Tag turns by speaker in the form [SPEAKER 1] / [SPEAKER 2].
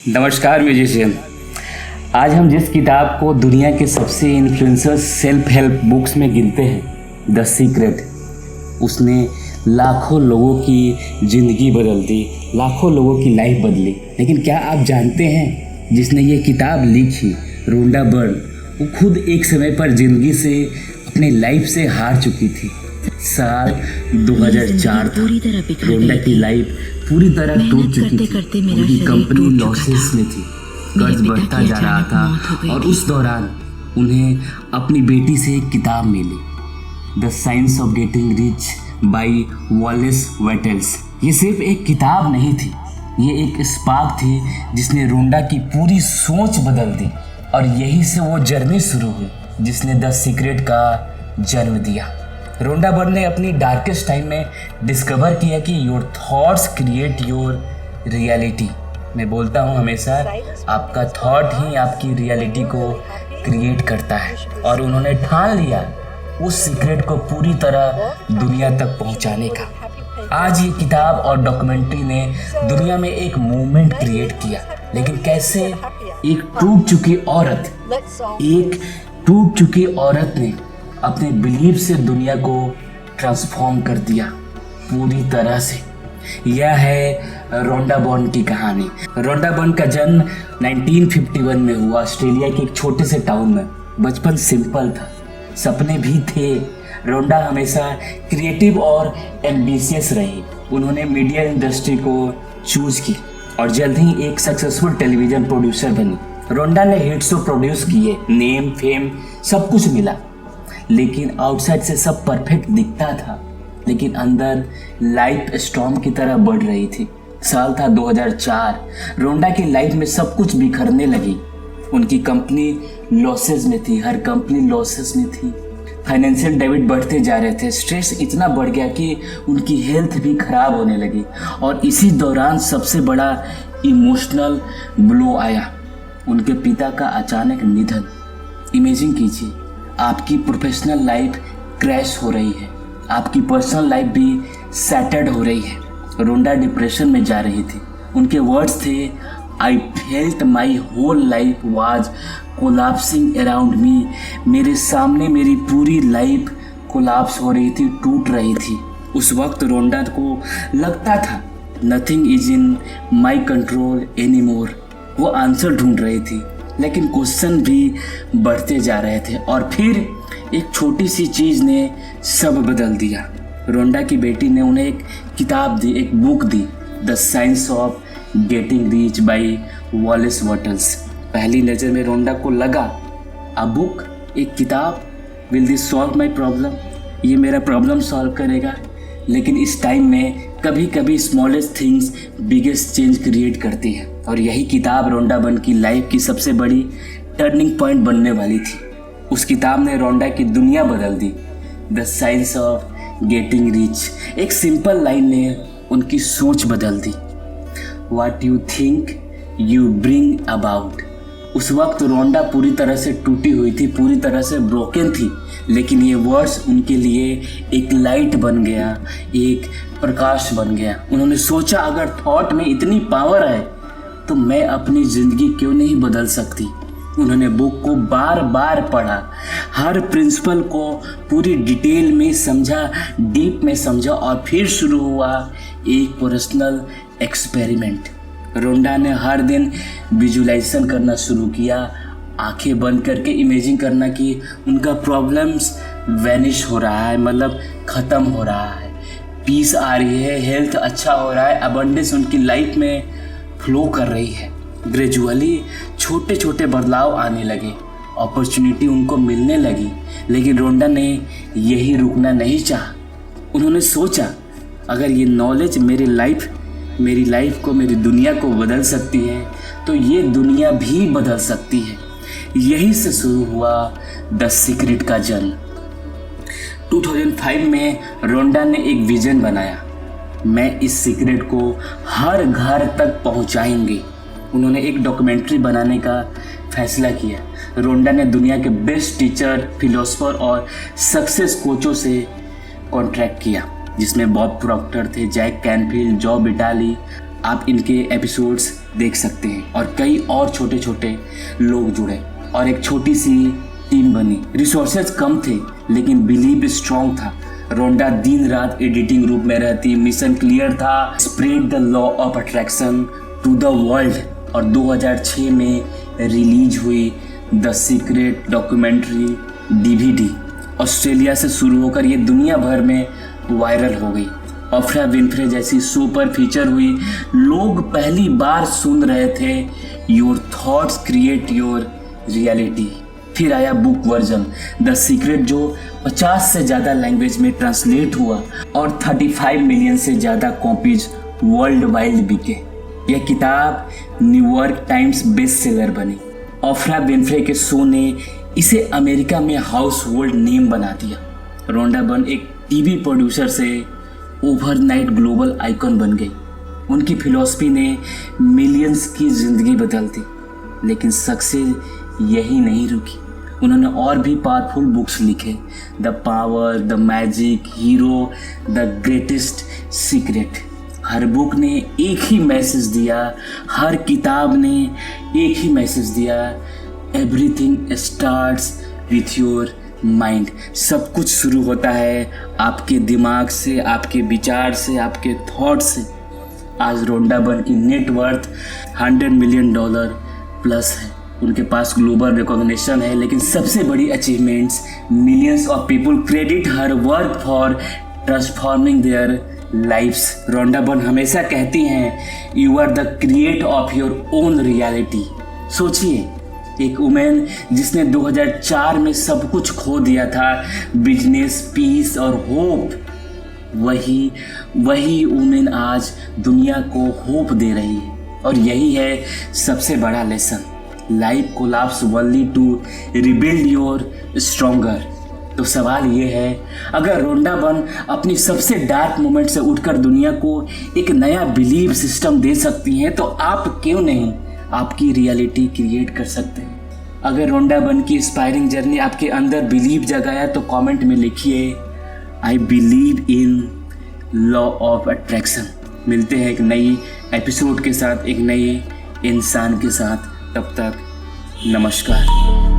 [SPEAKER 1] नमस्कार म्यूजिशियन। आज हम जिस किताब को दुनिया के सबसे इन्फ्लुएंसर सेल्फ हेल्प बुक्स में गिनते हैं, द सीक्रेट, उसने लाखों लोगों की ज़िंदगी बदल दी, लाखों लोगों की लाइफ बदली। लेकिन क्या आप जानते हैं जिसने ये किताब लिखी, रोंडा बर्न, वो खुद एक समय पर ज़िंदगी से, अपने लाइफ से हार चुकी थी। साल 2004 था। रोंडा की लाइफ पूरी तरह टूट चुकी थी। उनकी कंपनी लॉसेस में थी, कर्ज बढ़ता जा रहा था और उस दौरान उन्हें अपनी बेटी से एक किताब मिली, the science of getting rich by Wallace Wattles. ये सिर्फ एक किताब नहीं थी, ये एक स्पार्क थी जिसने रोंडा की पूरी सोच बदल दी। और यहीं से वो जर्नी शुरू हुई जिसने द सीक्रेट का जन्म दिया। रोंडा बर्न ने अपनी डार्केस्ट टाइम में डिस्कवर किया कि your thoughts create your reality. मैं बोलता हूँ हमेशा, आपका थॉट ही आपकी रियलिटी को क्रिएट करता है। और उन्होंने ठान लिया उस सीक्रेट को पूरी तरह दुनिया तक पहुँचाने का। आज ये किताब और डॉक्यूमेंट्री ने दुनिया में एक मूवमेंट क्रिएट किया। लेकिन कैसे? एक टूट चुकी औरत ने अपने बिलीफ से दुनिया को ट्रांसफॉर्म कर दिया पूरी तरह से। यह है रोंडा बर्न की कहानी। रोंडा बर्न का जन्म 1951 में हुआ, ऑस्ट्रेलिया के एक छोटे से टाउन में। बचपन सिंपल था, सपने भी थे। रोंडा हमेशा क्रिएटिव और एम्बिशियस रही। उन्होंने मीडिया इंडस्ट्री को चूज की और जल्द ही एक सक्सेसफुल टेलीविजन प्रोड्यूसर बनी। रोंडा ने हिट शो प्रोड्यूस किए, नेम फेम सब कुछ मिला। लेकिन आउटसाइड से सब परफेक्ट दिखता था, लेकिन अंदर लाइफ स्टॉर्म की तरह बढ़ रही थी। साल था 2004। रोंडा की लाइफ में सब कुछ बिखरने लगी। उनकी कंपनी लॉसेस में थी, हर कंपनी लॉसेस में थी। फाइनेंशियल डेबिट बढ़ते जा रहे थे। स्ट्रेस इतना बढ़ गया कि उनकी हेल्थ भी खराब होने लगी। और इसी दौरान सबसे बड़ा इमोशनल ब्लो आया, उनके पिता का अचानक निधन। इमेजिन कीजिए, आपकी प्रोफेशनल लाइफ क्रैश हो रही है, आपकी पर्सनल लाइफ भी सैटर्ड हो रही है। रोंडा डिप्रेशन में जा रही थी। उनके वर्ड्स थे, I felt my whole life was collapsing around me. मेरे सामने मेरी पूरी लाइफ कोलैप्स हो रही थी, टूट रही थी। उस वक्त रोंडा को लगता था nothing is in my control any more. वो आंसर ढूंढ रही थी, लेकिन क्वेश्चन भी बढ़ते जा रहे थे। और फिर एक छोटी सी चीज़ ने सब बदल दिया। रोंडा की बेटी ने उन्हें एक किताब दी, एक बुक दी, the science of getting rich by Wallace Wattles. पहली नज़र में रोंडा को लगा, अ बुक, एक किताब, will this solve my problem, ये मेरा प्रॉब्लम सॉल्व करेगा। लेकिन इस टाइम में कभी कभी smallest things biggest change create करती है। और यही किताब रोंडा बर्न की लाइफ की सबसे बड़ी टर्निंग पॉइंट बनने वाली थी। उस किताब ने रोंडा की दुनिया बदल दी, the science of getting rich. एक सिंपल लाइन ने उनकी सोच बदल दी, what you think you bring about. उस वक्त रोंडा पूरी तरह से टूटी हुई थी, पूरी तरह से ब्रोकन थी। लेकिन ये वर्ड्स उनके लिए एक लाइट बन गया, एक प्रकाश बन गया। उन्होंने सोचा, अगर थॉट में इतनी पावर है तो मैं अपनी ज़िंदगी क्यों नहीं बदल सकती। उन्होंने बुक को बार बार पढ़ा, हर प्रिंसिपल को पूरी डिटेल में समझा, डीप में समझा। और फिर शुरू हुआ एक पर्सनल एक्सपेरिमेंट। रोंडा ने हर दिन विजुलाइजेशन करना शुरू किया, आंखें बंद करके इमेजिन करना कि उनका प्रॉब्लम्स वैनिश हो रहा है, मतलब ख़त्म हो रहा है, पीस आ रही है, हेल्थ अच्छा हो रहा है, अबंडेंस उनकी लाइफ में फ्लो कर रही है। ग्रेजुअली छोटे छोटे बदलाव आने लगे, अपॉर्चुनिटी उनको मिलने लगी। लेकिन रोंडा ने यही रुकना नहीं चाहा। उन्होंने सोचा, अगर ये नॉलेज मेरी लाइफ को, मेरी दुनिया को बदल सकती है तो ये दुनिया भी बदल सकती है। यही से शुरू हुआ द सीक्रेट का जन्म। 2005 में रोंडा ने एक विजन बनाया, मैं इस सीक्रेट को हर घर तक पहुंचाएंगे। उन्होंने एक डॉक्यूमेंट्री बनाने का फैसला किया। रोंडा ने दुनिया के बेस्ट टीचर, फिलोसोफर और सक्सेस कोचों से कॉन्ट्रैक्ट किया, जिसमें बॉब प्रॉक्टर थे, जैक कैनफील्ड, जॉ बिटाली। आप इनके एपिसोड्स देख सकते हैं और कई और छोटे छोटे लोग जुड़े और एक छोटी सी टीम बनी। रिसोर्सेज कम थे लेकिन बिलीव स्ट्रॉन्ग था। रोंडा दिन रात एडिटिंग रूम में रहती, मिशन क्लियर था, spread the law of attraction to the world. और 2006 में रिलीज हुई the secret documentary DVD। Australia से शुरू होकर ये दुनिया भर में वायरल हो गई। ओफ्रा विनफ्रे जैसी शो पर फीचर हुई। लोग पहली बार सुन रहे थे your thoughts create your reality. फिर आया बुक वर्जन द सीक्रेट जो 50 से ज़्यादा लैंग्वेज में ट्रांसलेट हुआ और 35 मिलियन से ज़्यादा कॉपीज वर्ल्ड वाइड बिके। यह किताब न्यूयॉर्क टाइम्स बेस्ट सेलर बनी। ओफ्रा विनफ्रे के शो ने इसे अमेरिका में हाउस होल्ड नेम बना दिया। रोंडा बर्न एक टीवी प्रोड्यूसर से ओवरनाइट ग्लोबल आइकॉन बन गई। उनकी फिलॉसफी ने मिलियंस की ज़िंदगी बदल दी। लेकिन सक्सेस यही नहीं रुकी, उन्होंने और भी पावरफुल बुक्स लिखे, the power, the magic, hero, the greatest secret. Her book ने एक ही मैसेज दिया, हर किताब ने एक ही मैसेज दिया, everything starts with your mind. सब कुछ शुरू होता है आपके दिमाग से, आपके विचार से, आपके थॉट से। आज रोंडा बर्न की नेटवर्थ $100 मिलियन प्लस है। उनके पास ग्लोबल रिकॉग्निशन है, लेकिन सबसे बड़ी achievements, millions of people credit her work for transforming their lifes. Rhonda Byrne हमेशा कहती हैं you are the creator of your own reality. सोचिए, एक वुमेन जिसने 2004 में सब कुछ खो दिया था, बिजनेस, पीस और होप, वही वुमेन आज दुनिया को होप दे रही है। और यही है सबसे बड़ा lesson, life collapse only to rebuild your stronger. तो सवाल ये है, अगर रोंडा बर्न अपनी सबसे डार्क मोमेंट से उठकर दुनिया को एक नया बिलीव सिस्टम दे सकती हैं, तो आप क्यों नहीं आपकी रियलिटी क्रिएट कर सकते हैं। अगर रोंडा बर्न की इंस्पायरिंग जर्नी आपके अंदर बिलीव जगाया तो कमेंट में लिखिए I believe in law of attraction. मिलते हैं एक नई एपिसोड के साथ, एक नए इंसान के साथ। तब तक नमस्कार।